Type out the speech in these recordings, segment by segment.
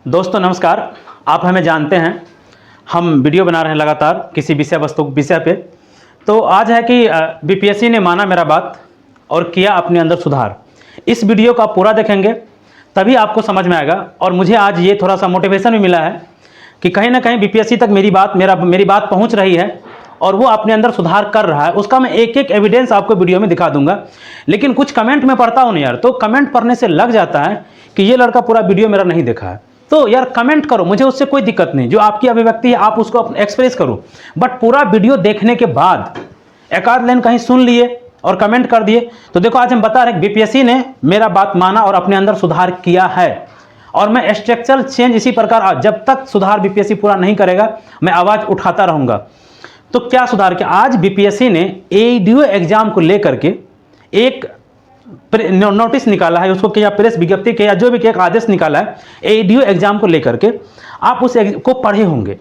दोस्तों नमस्कार। आप हमें जानते हैं, हम वीडियो बना रहे हैं लगातार किसी विषय पे। तो आज है कि बीपीएससी ने माना मेरा बात और किया अपने अंदर सुधार। इस वीडियो को आप पूरा देखेंगे तभी आपको समझ में आएगा। और मुझे आज ये थोड़ा सा मोटिवेशन भी मिला है कि कहीं ना कहीं बीपीएससी तक मेरी बात पहुंच रही है और वो अपने अंदर सुधार कर रहा है। उसका मैं एक एक एविडेंस आपको वीडियो में दिखा दूंगा। लेकिन कुछ कमेंट में पढ़ता हूँ ना यार, तो कमेंट पढ़ने से लग जाता है कि ये लड़का पूरा वीडियो मेरा नहीं देखा है। तो यार कमेंट करो, मुझे उससे कोई दिक्कत नहीं, जो आपकी अभिव्यक्ति है आप उसको एक्सप्रेस करो, बट पूरा वीडियो देखने के बाद एक आध लाइन कहीं सुन लिए और कमेंट कर दिए। तो देखो, आज हम बता रहे हैं बीपीएससी ने मेरा बात माना और अपने अंदर सुधार किया है। और मैं स्ट्रक्चरल चेंज इसी प्रकार, जब तक सुधार बीपीएससी पूरा नहीं करेगा मैं आवाज उठाता रहूंगा। तो क्या सुधार किया? आज बीपीएससी ने एडीओ एग्जाम को लेकर के एक नोटिस निकाला है, उसको क्या प्रेस विज्ञप्ति के या जो भी एक आदेश निकाला है एडीओ एग्जाम को लेकर के। आप उस को पढ़े होंगे,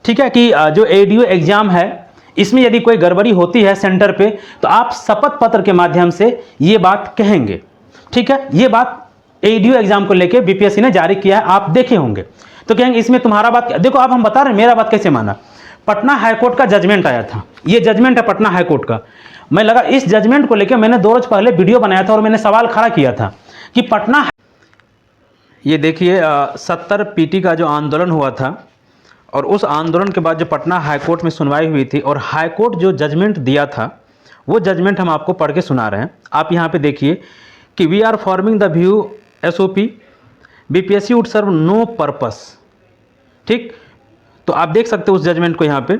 ठीक है, कि जो एडीओ एग्जाम है इसमें यदि कोई गड़बड़ी होती है सेंटर पे तो आप शपथ पत्र के माध्यम से ये बात कहेंगे, ठीक है। ये बात एडीओ एग्जाम को लेकर बीपीएससी ने जारी किया है, आप देखे होंगे। तो कहेंगे इसमें तुम्हारा बात, देखो आप हम बता रहे हैं मेरा बात कैसे माना। पटना हाईकोर्ट का जजमेंट आया था, ये जजमेंट है पटना हाईकोर्ट का। मैं लगा इस जजमेंट को लेकर मैंने 2 रोज पहले वीडियो बनाया था और मैंने सवाल खड़ा किया था कि पटना, ये देखिए 70 पीटी का जो आंदोलन हुआ था और उस आंदोलन के बाद जो पटना हाईकोर्ट में सुनवाई हुई थी और हाईकोर्ट जो जजमेंट दिया था वो जजमेंट हम आपको पढ़ के सुना रहे हैं। आप यहाँ पे देखिए कि we are forming the view SOP BPSC would serve no purpose, ठीक। तो आप देख सकते हो उस जजमेंट को यहाँ पे।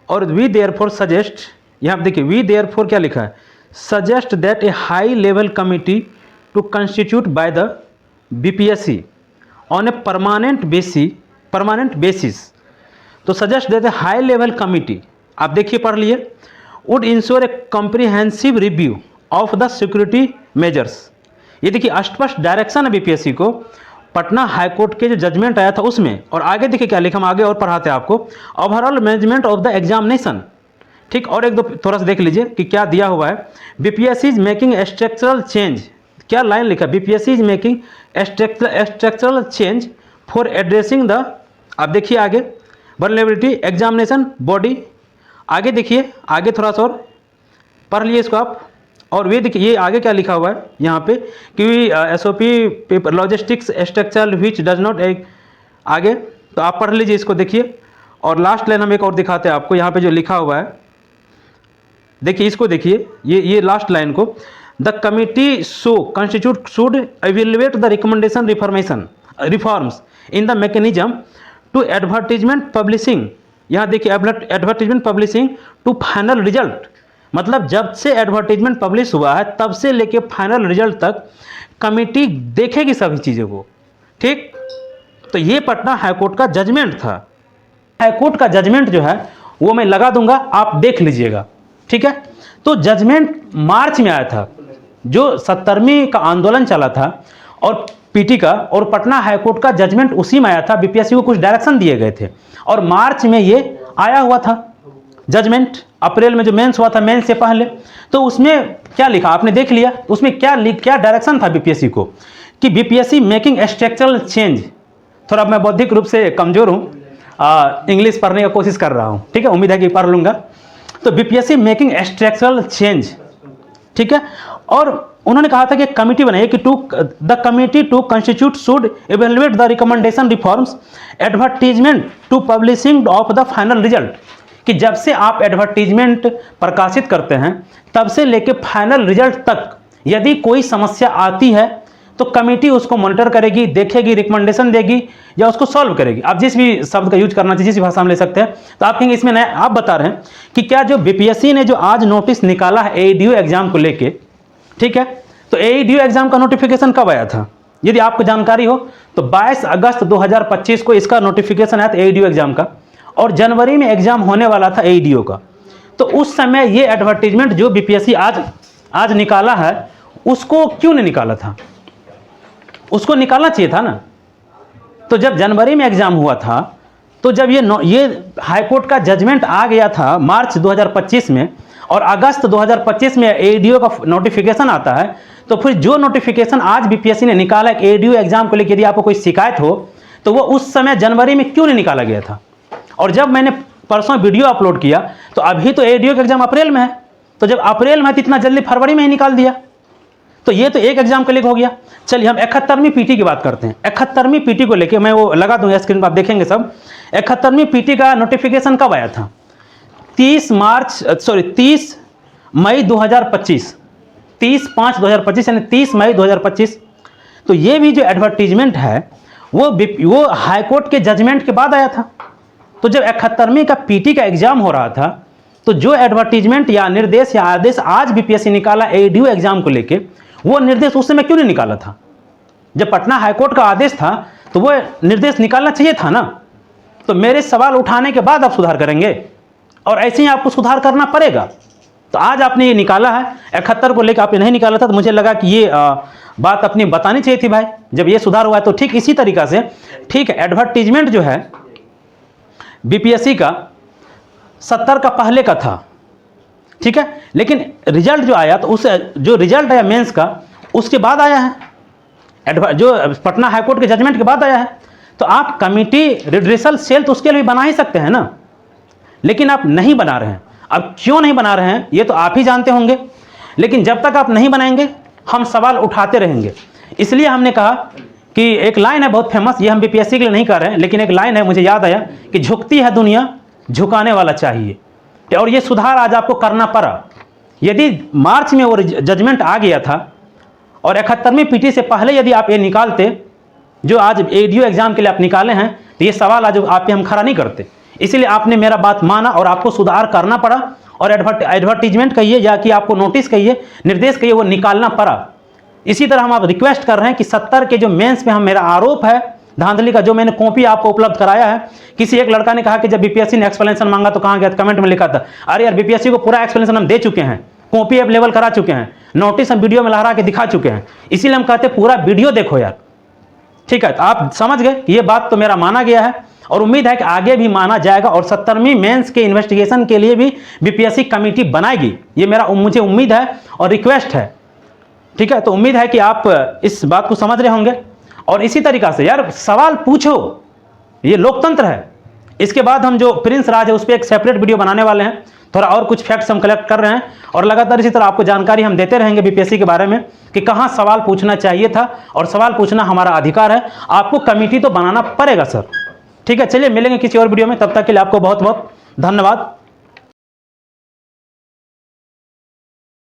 और वी देयरफॉर सजेस्ट, यहाँ पे देखिए वी देयरफॉर क्या लिखा है, suggest that a high level committee to constitute by the BPSC on a permanent basis. तो suggest that a high level committee, आप देखिए पढ़ लिए, would ensure a comprehensive review of the security measures. ये देखिए स्पष्ट डायरेक्शन है BPSC को पटना हाईकोर्ट के जो जजमेंट आया था उसमें। और आगे देखिए क्या लिखा, हम आगे और पढ़ाते हैं आपको। Overall management of the examination, ठीक। और एक दो थोड़ा सा देख लीजिए कि क्या दिया हुआ है। BPSC is making structural change, क्या लाइन लिखा, BPSC is making structural change for addressing the, आप देखिए आगे, वल्नरेबिलिटी एग्जामिनेशन बॉडी। आगे देखिए, आगे थोड़ा सा और पढ़ लिए इसको आप। और वे देखिए ये आगे क्या लिखा हुआ है यहाँ पे कि SOP paper logistics structure which does not एक, आगे तो आप पढ़ लीजिए इसको देखिए। और लास्ट लाइन हम एक और दिखाते हैं आपको, यहाँ पे जो लिखा हुआ है देखिए, इसको देखिए, ये लास्ट लाइन को, the committee so constitute should evaluate the recommendation reforms in the mechanism to advertisement publishing. यहाँ देखिए advertisement publishing to final result, मतलब जब से एडवर्टीजमेंट पब्लिश हुआ है तब से लेके फाइनल रिजल्ट तक कमिटी देखेगी सभी चीज़ों को, ठीक। तो ये पटना हाईकोर्ट का जजमेंट था। हाईकोर्ट का जजमेंट जो है वो मैं लगा दूंगा, आप देख लीजिएगा, ठीक है। तो जजमेंट मार्च में आया था, जो 70वीं का आंदोलन चला था और पीटी का, और पटना हाईकोर्ट का जजमेंट उसी में आया था। बीपीएससी को कुछ डायरेक्शन दिए गए थे और मार्च में ये आया हुआ था जजमेंट। अप्रैल में जो मेंस हुआ था, मेंस से पहले, तो उसमें क्या लिखा आपने देख लिया। उसमें क्या डायरेक्शन था बीपीएससी को कि बीपीएससी मेकिंग स्ट्रक्चरल चेंज। थोड़ा मैं बौद्धिक रूप से कमजोर हूँ, इंग्लिश पढ़ने की कोशिश कर रहा हूँ, ठीक है, उम्मीद है कि पढ़ लूँगा। तो बीपीएससी मेकिंग स्ट्रक्चरल चेंज, ठीक है। और उन्होंने कहा था कि कमिटी बनाइए कि the committee to constitute should evaluate the recommendation reforms advertisement to publishing of the final result, कि जब से आप एडवर्टीजमेंट प्रकाशित करते हैं तब से लेके फाइनल रिजल्ट तक यदि कोई समस्या आती है तो कमेटी उसको मॉनिटर करेगी, देखेगी, रिकमेंडेशन देगी या उसको सॉल्व करेगी। आप जिस भी शब्द का यूज करना चाहिए, जिस भाषा में ले सकते हैं। तो आप कहेंगे इसमें आप बता रहे हैं कि क्या जो बीपीएससी ने जो आज नोटिस निकाला है एडीओ एग्जाम को लेके, ठीक है, तो एडीओ एग्जाम का नोटिफिकेशन कब आया था? यदि आपको जानकारी हो तो 22 अगस्त 2025 को इसका नोटिफिकेशन आया था एडीओ एग्जाम का, और जनवरी में एग्जाम होने वाला था एडीओ का। तो उस समय ये एडवर्टीजमेंट जो बीपीएससी आज निकाला है, उसको क्यों नहीं निकाला था? उसको निकालना चाहिए था ना। तो जब जनवरी में एग्जाम हुआ था, तो जब ये हाईकोर्ट का जजमेंट आ गया था मार्च 2025 में, और अगस्त 2025 में एडीओ का नोटिफिकेशन आता है, तो फिर जो नोटिफिकेशन आज बीपीएससी ने निकाला है एडीओ एग्जाम को लेकर यदि आपको कोई शिकायत हो तो वो उस समय जनवरी में क्यों नहीं निकाला गया था? और जब मैंने परसों वीडियो अपलोड किया तो अभी तो एडीओ का एग्जाम अप्रैल में है, तो जब अप्रैल में है तो इतना जल्दी फरवरी में ही निकाल दिया। तो ये तो एक एग्जाम के लिए हो गया। चलिए हम 71वीं पीटी की बात करते हैं। 71वीं पीटी को लेके मैं वो लगा दूंगा स्क्रीन पर, आप देखेंगे सब। 71वीं पीटी का नोटिफिकेशन कब आया था? 30 मई 2025, 30/5/2025 यानी 30 मई 2025। तो ये भी जो एडवर्टीजमेंट है वो हाईकोर्ट के जजमेंट के बाद आया था। तो जब 71वीं का पीटी का एग्जाम हो रहा था तो जो एडवर्टीजमेंट या निर्देश या आदेश आज बीपीएससी निकाला एडीओ एग्जाम को लेके, वो निर्देश उस समय क्यों नहीं निकाला था? जब पटना हाईकोर्ट का आदेश था तो वो निर्देश निकालना चाहिए था ना। तो मेरे सवाल उठाने के बाद आप सुधार करेंगे और ऐसे ही आपको सुधार करना पड़ेगा। तो आज आपने ये निकाला है 71 को लेकर, आपने नहीं निकाला था तो मुझे लगा कि ये बात अपनी बतानी चाहिए थी भाई। जब ये सुधार हुआ है तो ठीक इसी तरीका से ठीक है, एडवर्टीजमेंट जो है बीपीएससी का 70 का पहले का था, ठीक है, लेकिन रिजल्ट जो आया तो उस जो रिजल्ट आया मेंस का उसके बाद आया है, जो पटना हाईकोर्ट के जजमेंट के बाद आया है। तो आप कमिटी रिड्रेसल सेल तो उसके लिए बना ही सकते हैं ना, लेकिन आप नहीं बना रहे हैं। अब क्यों नहीं बना रहे हैं ये तो आप ही जानते होंगे, लेकिन जब तक आप नहीं बनाएंगे हम सवाल उठाते रहेंगे। इसलिए हमने कहा कि एक लाइन है बहुत फेमस, ये हम बीपीएससी के लिए नहीं कर रहे हैं, लेकिन एक लाइन है मुझे याद आया कि झुकती है दुनिया झुकाने वाला चाहिए। और ये सुधार आज आपको करना पड़ा। यदि मार्च में वो जजमेंट आ गया था और 71वीं पीटी से पहले यदि आप ये निकालते जो आज एडीओ एग्जाम के लिए आप निकाले हैं, तो ये सवाल आज आप पे हम खड़ा नहीं करते। इसीलिए आपने मेरा बात माना और आपको सुधार करना पड़ा और एडवर्टीजमेंट कहिए या कि आपको नोटिस कहिए, निर्देश कहिए, वो निकालना पड़ा। इसी तरह हम आप रिक्वेस्ट कर रहे हैं कि 70 के जो मेंस पे हम मेरा आरोप है धांधली का, जो मैंने कॉपी आपको उपलब्ध कराया है। किसी एक लड़का ने कहा कि जब बीपीएससी ने एक्सप्लेनेशन मांगा तो कहाँ गया? कमेंट में लिखा था, अरे यार बीपीएससी को पूरा एक्सप्लेनेशन हम दे चुके हैं, कॉपी अब लेवल करा चुके हैं, नोटिस हम वीडियो में लहरा के दिखा चुके हैं। इसीलिए हम कहते पूरा वीडियो देखो यार, ठीक है। तो आप समझ गए कि ये बात तो मेरा माना गया है और उम्मीद है कि आगे भी माना जाएगा और 70वीं मेंस के इन्वेस्टिगेशन के लिए भी बीपीएससी कमेटी बनाएगी। ये मुझे उम्मीद है और रिक्वेस्ट है, ठीक है। तो उम्मीद है कि आप इस बात को समझ रहे होंगे और इसी तरीका से यार सवाल पूछो, ये लोकतंत्र है। इसके बाद हम जो प्रिंस राज है उस पर एक सेपरेट वीडियो बनाने वाले हैं, थोड़ा और कुछ फैक्ट्स हम कलेक्ट कर रहे हैं और लगातार इसी तरह आपको जानकारी हम देते रहेंगे बीपीएससी के बारे में कि कहाँ सवाल पूछना चाहिए था और सवाल पूछना हमारा अधिकार है। आपको कमेटी तो बनाना पड़ेगा सर, ठीक है। चलिए मिलेंगे किसी और वीडियो में, तब तक के लिए आपको बहुत बहुत धन्यवाद।